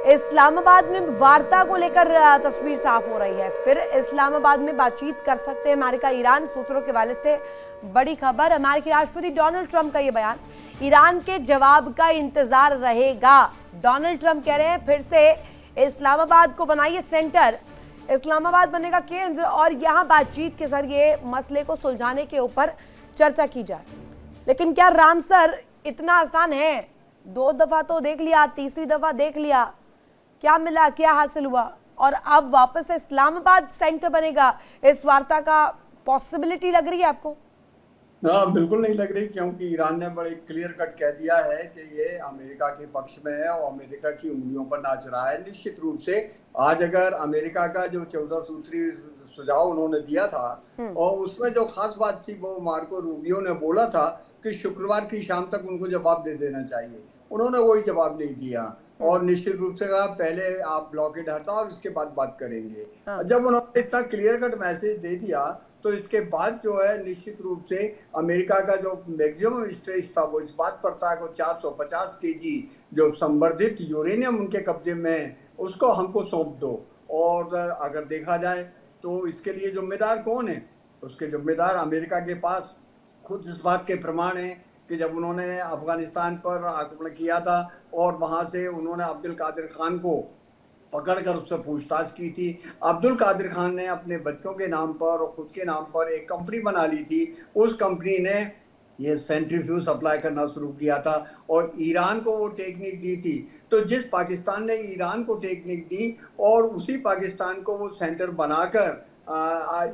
इस्लामाबाद में वार्ता को लेकर तस्वीर साफ हो रही है। फिर इस्लामाबाद में बातचीत कर सकते हैं अमेरिका ईरान, सूत्रों के हवाले से बड़ी खबर। अमेरिकी राष्ट्रपति डोनाल्ड ट्रंप का ये बयान, ईरान के जवाब का इंतजार रहेगा। डोनाल्ड ट्रंप कह रहे हैं फिर से इस्लामाबाद को बनाइए सेंटर, इस्लामाबाद बनेगा केंद्र और यहाँ बातचीत के जरिए मसले को सुलझाने के ऊपर चर्चा की जाए। लेकिन क्या रामसर इतना आसान है? 2 दफा तो देख लिया, तीसरी दफा देख लिया, क्या मिला, क्या हासिल हुआ? और अब वापस इस्लामाबाद सेंटर बनेगा। इस वार्ता का पॉसिबिलिटी लग रही है आपको? हाँ, बिल्कुल नहीं लग रही, क्योंकि ईरान ने बड़े क्लियर कट कह दिया है कि ये अमेरिका के पक्ष में है और अमेरिका की उंगलियों पर नाच रहा है। निश्चित रूप से आज अगर अमेरिका का जो 14 सूत्री सुझाव उन्होंने दिया था और उसमें जो खास बात थी वो मार्को रूबियो ने बोला था कि शुक्रवार की शाम तक उनको जवाब दे देना चाहिए। उन्होंने वही जवाब नहीं दिया और निश्चित रूप से कहा पहले आप ब्लॉकेड हटाओ और इसके बाद बात करेंगे। जब उन्होंने इतना क्लियर कट मैसेज दे दिया तो इसके बाद जो है निश्चित रूप से अमेरिका का जो मैक्सिमम स्ट्रेस था वो इस बात पर था कि 450 केजी जो संवर्धित यूरेनियम उनके कब्जे में है उसको हमको सौंप दो। और अगर देखा जाए तो इसके लिए जिम्मेदार कौन है? उसके जिम्मेदार अमेरिका के पास खुद इस बात के प्रमाण हैं कि जब उन्होंने अफगानिस्तान पर आक्रमण किया था और वहां से उन्होंने अब्दुल कादिर खान को पकड़कर उससे पूछताछ की थी। अब्दुल कादिर खान ने अपने बच्चों के नाम पर और खुद के नाम पर एक कंपनी बना ली थी। उस कंपनी ने ये सेंट्रीफ्यूज सप्लाई करना शुरू किया था और ईरान को वो टेक्निक दी थी। तो जिस पाकिस्तान ने ईरान को टेक्निक दी और उसी पाकिस्तान को वो सेंटर बनाकर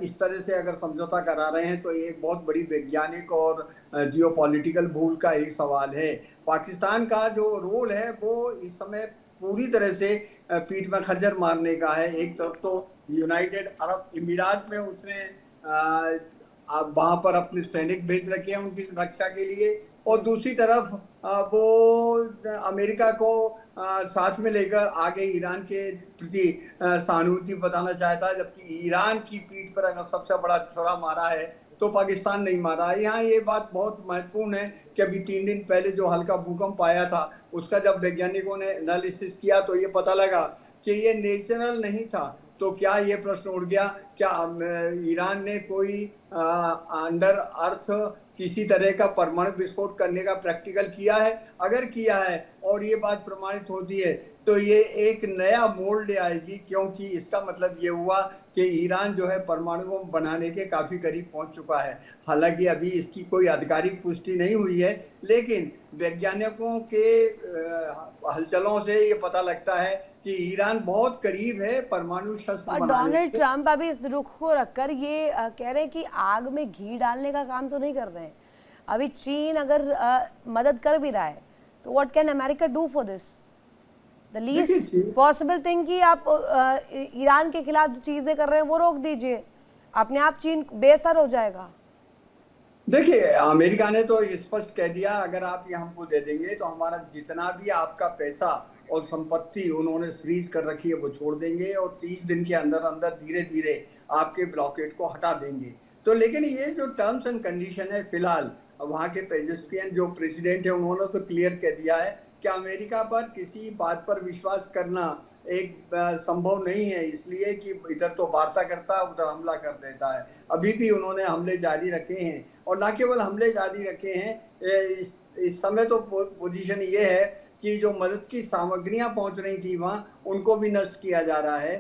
इस तरह से अगर समझौता करा रहे हैं तो ये एक बहुत बड़ी वैज्ञानिक और जियोपॉलिटिकल भूल का एक सवाल है। पाकिस्तान का जो रोल है वो इस समय पूरी तरह से पीठ में खंजर मारने का है। एक तरफ तो यूनाइटेड अरब अमीरात में उसने वहां पर अपने सैनिक भेज रखे हैं उनकी रक्षा के लिए और दूसरी तरफ वो अमेरिका को साथ में लेकर आगे ईरान के प्रति सहानुभूति बताना चाहता है, जबकि ईरान की पीठ पर अगर सबसे बड़ा छुरा मारा है तो पाकिस्तान नहीं मारा है। यहाँ ये बात बहुत महत्वपूर्ण है कि अभी 3 दिन पहले जो हल्का भूकंप आया था उसका जब वैज्ञानिकों ने एनालिसिस किया तो ये पता लगा कि ये नेचुरल नहीं था। तो क्या ये प्रश्न उठ गया, क्या ईरान ने कोई अंडर अर्थ किसी तरह का परमाणु विस्फोट करने का प्रैक्टिकल किया है? अगर किया है और ये बात प्रमाणित होती है तो ये एक नया मोड़ ले आएगी, क्योंकि इसका मतलब ये हुआ कि ईरान जो है परमाणु बम बनाने के काफी करीब पहुंच चुका है। हालांकि अभी इसकी कोई आधिकारिक पुष्टि नहीं हुई है, लेकिन वैज्ञानिकों के हलचलों से ये पता लगता है कि ईरान बहुत करीब है परमाणु शस्त्र बनाने। डोनाल्ड ट्रंप अभी इस रुख को रखकर ये कह रहे हैं कि आग में घी डालने का काम तो नहीं कर रहे हैं। अभी चीन अगर मदद कर भी रहा है तो what can America do for this? The least possible thing कि आप ईरान के खिलाफ जो चीजें कर रहे हैं वो रोक दीजिए, अपने आप चीन बेअसर हो जाएगा। देखिए, अमेरिका ने तो स्पष्ट कह दिया अगर आप ये हमको दे देंगे तो हमारा जितना भी आपका पैसा और संपत्ति उन्होंने फ्रीज कर रखी है वो छोड़ देंगे और 30 दिन के अंदर अंदर धीरे धीरे आपके ब्लॉकेट को हटा देंगे। तो लेकिन ये जो टर्म्स एंड कंडीशन है फिलहाल वहाँ के पेजेस्पियन जो प्रेसिडेंट है उन्होंने तो क्लियर कह दिया है कि अमेरिका पर किसी बात पर विश्वास करना एक संभव नहीं है, इसलिए कि इधर तो वार्ता करता है उधर हमला कर देता है। अभी भी उन्होंने हमले जारी रखे हैं और न केवल हमले जारी रखे हैं, इस समय तो पोजीशन ये है कि जो मदद की सामग्रियां पहुंच रही थी वहां उनको भी नष्ट किया जा रहा है।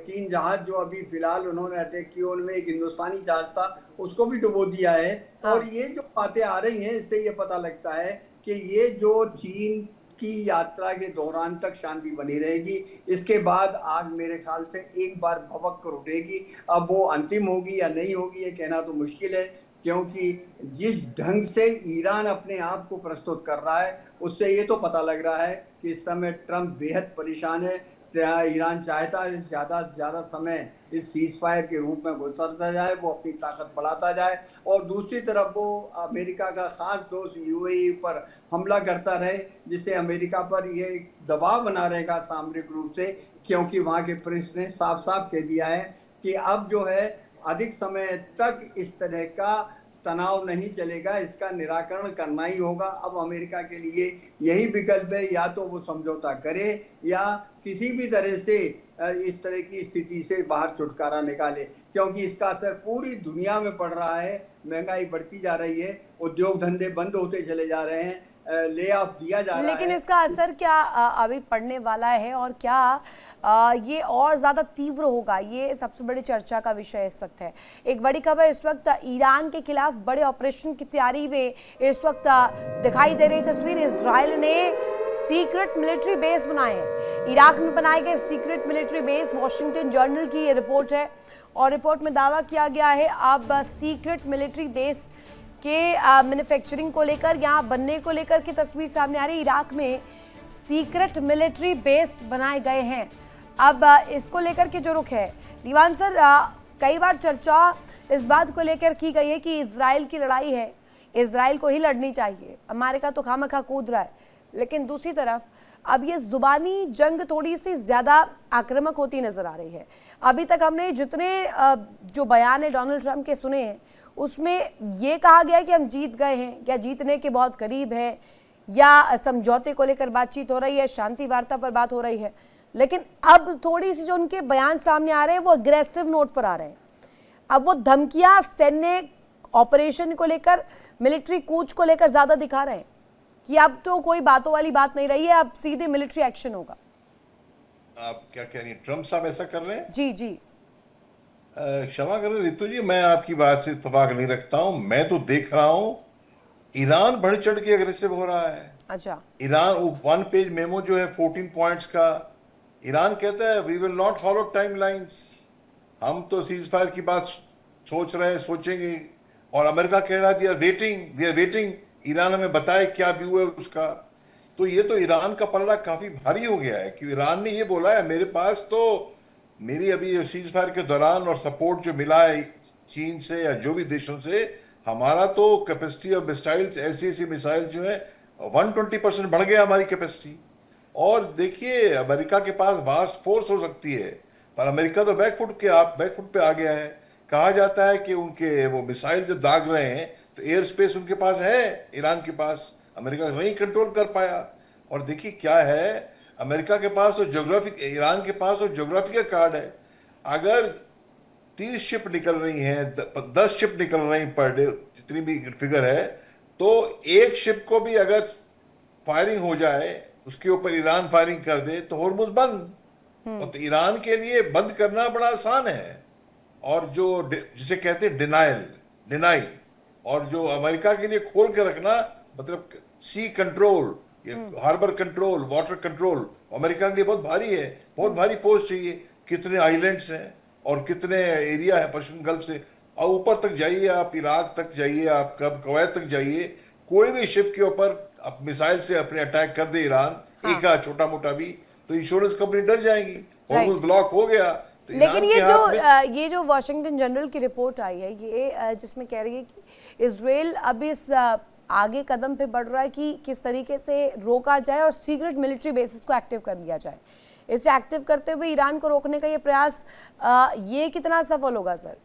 3 जहाज जो अभी फिलहाल उन्होंने अटैक किए उनमें एक हिंदुस्तानी जहाज था उसको भी डुबो दिया है। और ये जो बातें आ रही हैं इससे ये पता लगता है कि ये जो चीन की यात्रा के दौरान तक शांति बनी रहेगी, इसके बाद आग मेरे ख्याल से एक बार भभक कर उठेगी। अब वो अंतिम होगी या नहीं होगी ये कहना तो मुश्किल है, क्योंकि जिस ढंग से ईरान अपने आप को प्रस्तुत कर रहा है उससे ये तो पता लग रहा है कि इस समय ट्रंप बेहद परेशान है। ईरान चाहता है ज़्यादा से ज़्यादा समय इस सीज फायर के रूप में गुजरता जाए, वो अपनी ताकत बढ़ाता जाए और दूसरी तरफ वो अमेरिका का खास दोस्त यूएई पर हमला करता रहे, जिससे अमेरिका पर ये दबाव बना रहेगा सामरिक रूप से, क्योंकि वहाँ के प्रिंस ने साफ साफ कह दिया है कि अब जो है अधिक समय तक इस तरह का तनाव नहीं चलेगा, इसका निराकरण करना ही होगा। अब अमेरिका के लिए यही विकल्प है, या तो वो समझौता करे या किसी भी तरह से इस तरह की स्थिति से बाहर छुटकारा निकाले, क्योंकि इसका असर पूरी दुनिया में पड़ रहा है। महंगाई बढ़ती जा रही है, उद्योग धंधे बंद होते चले जा रहे हैं, ले ऑफ दिया जा रहा है। लेकिन इसका असर क्या अभी पड़ने वाला है और क्या ये और ज़्यादा तीव्र होगा, ये सबसे बड़ी चर्चा का विषय इस वक्त है। एक बड़ी खबर इस वक्त ईरान के खिलाफ बड़े ऑपरेशन की तैयारी में इस वक्त दिखाई दे रही तस्वीर। इजराइल ने सीक्रेट मिलिट्री बेस बनाए हैं। इराक में बनाए गए secret military base, Washington journal की ये रिपोर्ट है और रिपोर्ट में दावा किया गया है अब सीक्रेट मिलिट्री बेस के मैन्युफैक्चरिंग को लेकर, यहाँ बनने को लेकर की तस्वीर सामने आ रही। इराक में सीक्रेट मिलिट्री बेस बनाए गए हैं। अब इसको लेकर के जो रुख है दीवान सर, कई बार चर्चा इस बात को लेकर की गई है कि इजराइल की लड़ाई है, इजराइल को ही लड़नी चाहिए, अमेरिका तो खामखा कूद रहा है। लेकिन दूसरी तरफ अब ये जुबानी जंग थोड़ी सी ज़्यादा आक्रामक होती नजर आ रही है। अभी तक हमने जितने जो बयान है डोनाल्ड ट्रंप के सुने हैं उसमें ये कहा गया कि हम जीत गए हैं या जीतने के बहुत करीब है, या समझौते को लेकर बातचीत हो रही है, शांति वार्ता पर बात हो रही है। लेकिन अब थोड़ी सी जो उनके बयान सामने आ रहे हैं वो अग्रेसिव नोट पर आ रहे हैं। अब वो धमकियां सैन्य ऑपरेशन को लेकर, मिलिट्री कूच को लेकर ज़्यादा दिखा रहे हैं कि अब तो कोई बातों वाली बात नहीं रही है, अब सीधे मिलिट्री एक्शन होगा। आप क्या कह रही हैं, ट्रंप साहब ऐसा कर रहे हैं? जी जी। क्षमा करें रितु जी, मैं आपकी बात से इत्तेफाक नहीं रखता हूं। मैं तो देख रहा हूं ईरान बढ़ चढ़ के अग्रेसिव हो रहा है। अच्छा। ईरान वन पेज मेमो जो है 14 पॉइंट्स का, ईरान कहता है we will not follow time lines, हम तो सीज फायर की बात सोच रहे हैं, सोचेंगे। और अमेरिका कह रहा है वी आर वेटिंग, ईरान हमें बताए क्या व्यू है उसका। तो ये तो ईरान का पलड़ा काफी भारी हो गया है कि ईरान ने ये बोला है मेरे पास तो मेरी अभी सीज फायर के दौरान और सपोर्ट जो मिला है चीन से या जो भी देशों से, हमारा तो कैपेसिटी ऑफ मिसाइल्स, ऐसी मिसाइल जो है 120% बढ़ गया हमारी कैपेसिटी। और देखिए अमेरिका के पास वास्ट फोर्स हो सकती है, पर अमेरिका तो बैकफुट पे आ गया है। कहा जाता है कि उनके वो मिसाइल जब दाग रहे हैं तो एयर स्पेस उनके पास है, ईरान के पास, अमेरिका नहीं कंट्रोल कर पाया। और देखिए क्या है, अमेरिका के पास तो ईरान के पास तो ज्योग्राफी का कार्ड है। अगर 30 शिप निकल रही हैं, 10 शिप निकल रही पर डे, जितनी भी फिगर है, तो एक शिप को भी अगर फायरिंग हो जाए, उसके ऊपर ईरान फायरिंग कर दे तो होर्मुज बंद। और तो ईरान के लिए बंद करना बड़ा आसान है। और जो जिसे कहते हैं डिनाई, और जो अमेरिका के लिए खोल के रखना, मतलब सी कंट्रोल, ये harbour control, water control, America के लिए बहुत भारी है, बहुत भारी फोर्स चाहिए। कितने आइलैंड्स हैं और कितने एरिया है पर्शियन गल्फ से, और ऊपर तक जाइए आप, इराक तक जाइए आप, कवैत तक जाइए, कोई भी शिप के ऊपर अब मिसाइल से अपने अटैक कर दे ईरान, हाँ। एक छोटा मोटा भी, तो इंश्योरेंस कंपनी डर जाएंगी, और ब्लॉक हो गया। तो लेकिन ये जो वॉशिंगटन जनरल की रिपोर्ट आई है, ये जिसमें कह रही है कि इजराइल अब इस आगे कदम पे बढ़ रहा है कि किस तरीके से रोका जाए और सीक्रेट मिलिट्री बेसिस को एक्टिव कर लिया जाए। इसे एक्टिव करते हुए ईरान को रोकने का ये प्रयास, ये कितना सफल होगा सर?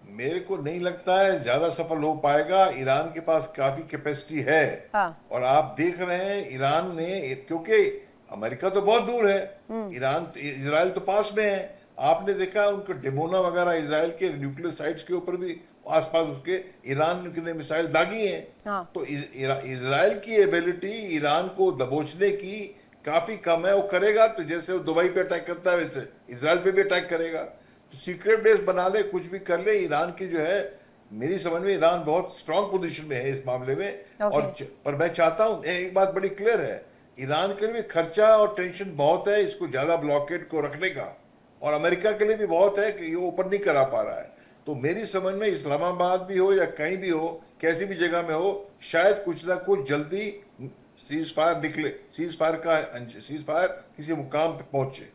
मेरे को नहीं लगता है ज्यादा सफल हो पाएगा। ईरान के पास काफी कैपेसिटी है। और आप देख रहे हैं ईरान ने, क्योंकि अमेरिका तो बहुत दूर है, इजराइल तो पास में है। आपने देखा उनको डिमोना वगैरह इजराइल के न्यूक्लियर साइट्स के ऊपर भी आसपास उसके ईरान ने मिसाइल दागी हैं। तो इजराइल की एबिलिटी ईरान को दबोचने की काफी कम है। वो करेगा तो जैसे वो दुबई पे अटैक करता है वैसे इजराइल पे भी अटैक करेगा। तो सीक्रेट बेस बना ले, कुछ भी कर ले, ईरान की जो है, मेरी समझ में ईरान बहुत स्ट्रांग पोजीशन में है इस मामले में। और पर मैं चाहता हूं, एक बात बड़ी क्लियर है, ईरान के लिए भी खर्चा और टेंशन बहुत है इसको ज्यादा ब्लॉकेड को रखने का, और अमेरिका के लिए भी बहुत है कि ये ओपन नहीं करा पा रहा है। तो मेरी समझ में इस्लामाबाद भी हो या कहीं भी हो, कैसी भी जगह में हो, शायद कुछ ना कुछ जल्दी सीज फायर निकले, सीज फायर किसी मुकाम पे पहुंचे।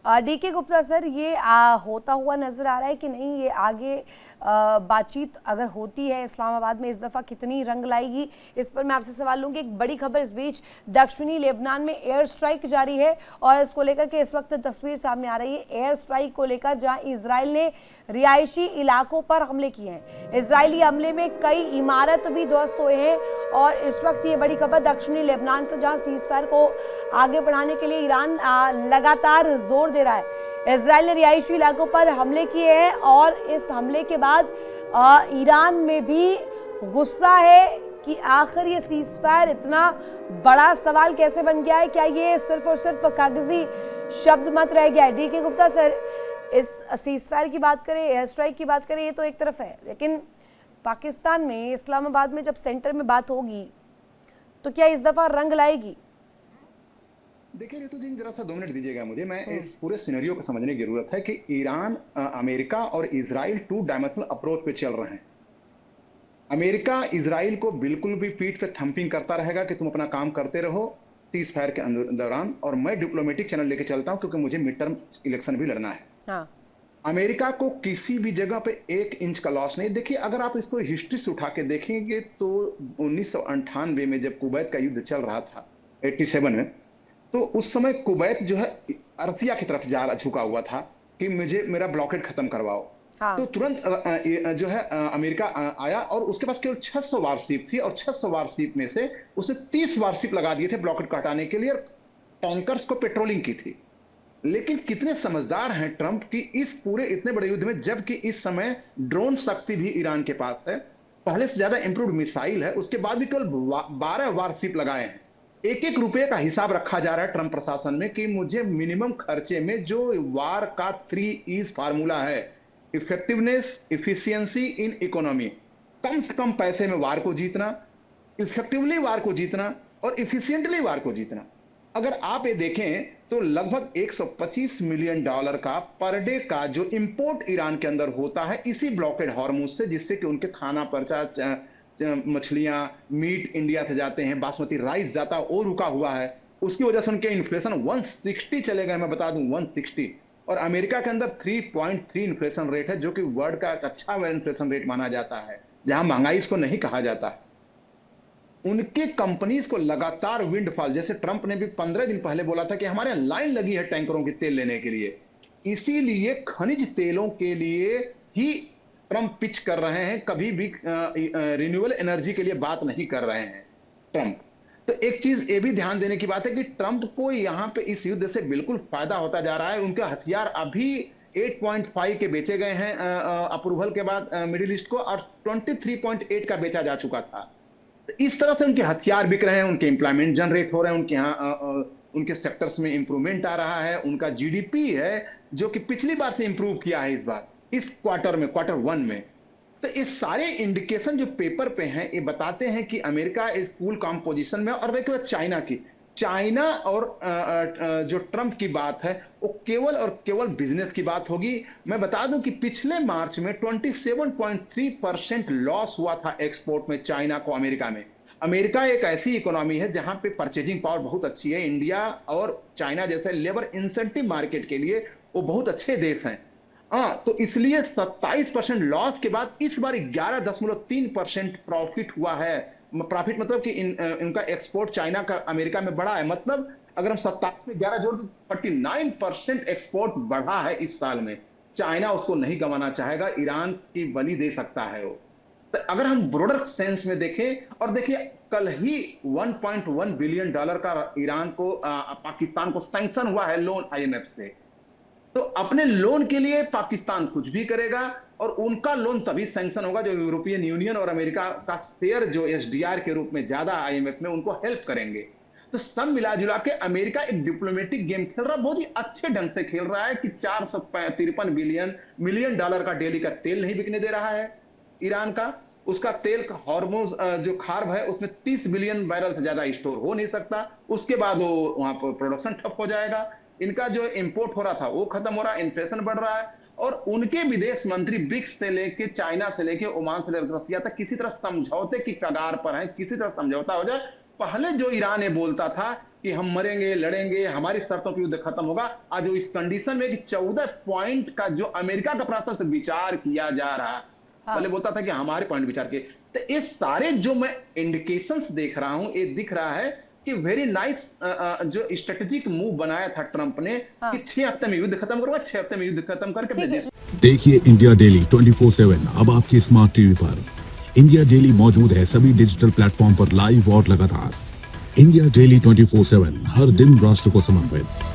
डीके गुप्ता सर, ये होता हुआ नजर आ रहा है कि नहीं? ये आगे बातचीत अगर होती है इस्लामाबाद में, इस दफ़ा कितनी रंग लाएगी, इस पर मैं आपसे सवाल लूँगी। एक बड़ी खबर इस बीच दक्षिणी लेबनान में एयर स्ट्राइक जारी है और इसको लेकर के इस वक्त तस्वीर सामने आ रही है एयर स्ट्राइक को लेकर, जहां इजराइल ने रिहायशी इलाकों पर हमले किए हैं। इजरायली हमले में कई इमारत भी ध्वस्त हुए हैं और इस वक्त ये बड़ी खबर दक्षिणी लेबनान से, जहां सीज फायर को आगे बढ़ाने के लिए ईरान लगातार जोर दे रहा है। इजराइल ने रिहायशी इलाकों पर हमले किए हैं और इस हमले के बाद ईरान में भी गुस्सा है कि आखिर ये सीज फायर इतना बड़ा सवाल कैसे बन गया है? क्या ये सिर्फ और सिर्फ कागजी शब्द मत रह गया है? डीके गुप्ता सर, इस सीज फायर की बात करें, एयर स्ट्राइक की बात करें, ये तो एक तरफ है, लेकिन पाकिस्तान में, इस्लामाबाद में जब सेंटर में बात होगी तो क्या इस दफा रंग लाएगी? देखिए ऋतु जी, जरा सा 2 मिनट दीजिएगा मुझे। मैं इस पूरे सिनेरियो को समझने की जरूरत है कि ईरान, अमेरिका और इजराइल 2 डायमेंशनल अप्रोच पे चल रहे हैं। अमेरिका इजराइल को बिल्कुल भी पीठ पे थंपिंग करता रहेगा कि तुम अपना काम करते रहो सीज फायर के दौरान, और मैं डिप्लोमेटिक चैनल लेके चलता हूं क्योंकि मुझे मिड टर्म इलेक्शन भी लड़ना है। हाँ। अमेरिका को किसी भी जगह पे 1 इंच का लॉस नहीं। देखिए, अगर आप इसको हिस्ट्री से उठा के देखेंगे तो 1998 में जब कुवैत का युद्ध चल रहा था 87 में, तो उस समय कुवैत जो है अर्सिया की तरफ झुका हुआ था कि मुझे मेरा ब्लॉकेड खत्म करवाओ। हाँ। तो तुरंत जो है अमेरिका आया और उसके पास केवल 600 वारशिप थी और 600 वारशिप में से उसने 30 वारशिप लगा दिए थे ब्लॉकेड को हटाने के लिए और टैंकर्स को पेट्रोलिंग की थी। लेकिन कितने समझदार हैं ट्रंप की इस पूरे इतने बड़े युद्ध में, जबकि इस समय ड्रोन शक्ति भी ईरान के पास है, पहले से ज्यादा इंप्रूव्ड मिसाइल है, उसके बाद भी केवल 12 वारशिप लगाए हैं। 1-1 रुपए का हिसाब रखा जा रहा है ट्रंप प्रशासन में कि मुझे मिनिमम खर्चे में, जो वार का 3 E's फार्मूला है, इफेक्टिवनेस, इफिशियंसी इन इकोनॉमी, कम से कम पैसे में वार को जीतना, इफेक्टिवली वार को जीतना और इफिशियंटली वार को जीतना। अगर आप ये देखें तो लगभग $125 मिलियन का पर डे का जो इंपोर्ट ईरान के अंदर होता है इसी ब्लॉकेड हॉर्मुज से, जिससे कि उनके खाना पर्चा, मछलियां, मीट इंडिया से जाते हैं, बासमती राइस जाता है, वो रुका हुआ है। उसकी वजह से उनके इन्फ्लेशन 160 चले गए, मैं बता दूं 160। और अमेरिका के अंदर 3.3 इन्फ्लेशन रेट है, जो कि वर्ल्ड का एक अच्छा इन्फ्लेशन रेट माना जाता है, जहां महंगाई इसको नहीं कहा जाता। उनके कंपनीज को लगातार विंडफॉल, जैसे ट्रंप ने भी 15 दिन पहले बोला था कि हमारे लाइन लगी है टैंकरों की तेल लेने के लिए, इसीलिए खनिज तेलों के लिए ही ट्रंप पिच कर रहे हैं, कभी भी रिन्यूएबल एनर्जी के लिए बात नहीं कर रहे हैं ट्रंप। तो एक चीज ये भी ध्यान देने की बात है कि ट्रंप को यहां पे इस युद्ध से बिल्कुल फायदा होता जा रहा है। उनके हथियार अभी 8.5 के बेचे गए हैं अप्रूवल के बाद मिडिल ईस्ट को, और 23.8 का बेचा जा चुका था। इस तरह से उनके हथियार बिक रहे हैं, उनके एम्प्लॉयमेंट जनरेट हो रहे हैं, उनके यहाँ उनके सेक्टर्स में इंप्रूवमेंट आ रहा है। उनका जीडीपी है जो कि पिछली बार से इंप्रूव किया है इस बार, इस क्वार्टर में, Q1 में। तो इस सारे इंडिकेशन जो पेपर पे हैं ये बताते हैं कि अमेरिका इस कूल काम पोजीशन में। और देखिए चाइना की, चाइना और जो ट्रंप की बात है वो केवल और केवल बिजनेस की बात होगी। मैं बता दूं कि पिछले मार्च में 27.3% लॉस हुआ था एक्सपोर्ट में चाइना को अमेरिका में। अमेरिका एक ऐसी इकोनॉमी है जहां पे परचेजिंग पावर बहुत अच्छी है। इंडिया और चाइना जैसे लेबर इंसेंटिव मार्केट के लिए वो बहुत अच्छे देश हैं। तो इसलिए 27% लॉस के बाद इस बार 11.3% प्रॉफिट हुआ है। प्रॉफिट मतलब कि इनका एक्सपोर्ट चाइना का अमेरिका में बढ़ा है। मतलब अगर हम 27 में 11 जोड़ तो 49% एक्सपोर्ट बढ़ा है इस साल में। चाइना उसको नहीं गंवाना चाहेगा, ईरान की बलि दे सकता है वो। तो अगर हम ब्रॉडर सेंस में देखें, और देखिए कल ही $1.1 बिलियन का ईरान को पाकिस्तान को सैंक्शन हुआ है लोन IMF से। तो अपने लोन के लिए पाकिस्तान कुछ भी करेगा, और उनका लोन तभी सैंक्शन होगा जो यूरोपियन यूनियन और अमेरिका का शेयर जो SDR के रूप में ज्यादा IMF में उनको हेल्प करेंगे। तो सब मिला जुला के अमेरिका एक डिप्लोमेटिक गेम खेल रहा है, बहुत ही अच्छे ढंग से खेल रहा है कि $453 मिलियन का डेली का तेल नहीं बिकने दे रहा है ईरान का। उसका तेल का हॉर्मोज जो खार्ब है उसमें 30 बिलियन बैरल से ज्यादा स्टोर हो नहीं सकता। उसके बाद वो वहां पर प्रोडक्शन ठप हो जाएगा। इनका जो इंपोर्ट हो रहा था वो खत्म हो रहा है, इन्फ्लेशन बढ़ रहा है। और उनके विदेश मंत्री ब्रिक्स से लेके, चाइना से लेके, ओमान से लेकर रसिया तक किसी तरह समझौते की कगार पर है, किसी तरह समझौता हो जाए। पहले जो ईरान ये बोलता था कि हम मरेंगे, लड़ेंगे, हमारी शर्तों पर युद्ध खत्म होगा। आज इस कंडीशन में कि 14 पॉइंट का जो अमेरिका का प्रोसेस विचार किया जा रहा है, पहले बोलता था कि हमारे पॉइंट विचार के, तो ये सारे जो मैं इंडिकेशंस देख रहा हूं, ये दिख रहा है कि वेरी नाइस जो स्ट्रेटेजिक मूव बनाया था ट्रंप ने कि 6 हफ्ते में युद्ध खत्म करूंगा, 6 हफ्ते में युद्ध खत्म करके अपने देश। देखिए इंडिया डेली 24/7 अब आपकी स्मार्ट टीवी पर। इंडिया डेली मौजूद है सभी डिजिटल प्लेटफॉर्म पर लाइव और लगातार। इंडिया डेली 24/7 हर दिन राष्ट्र को समर्पित।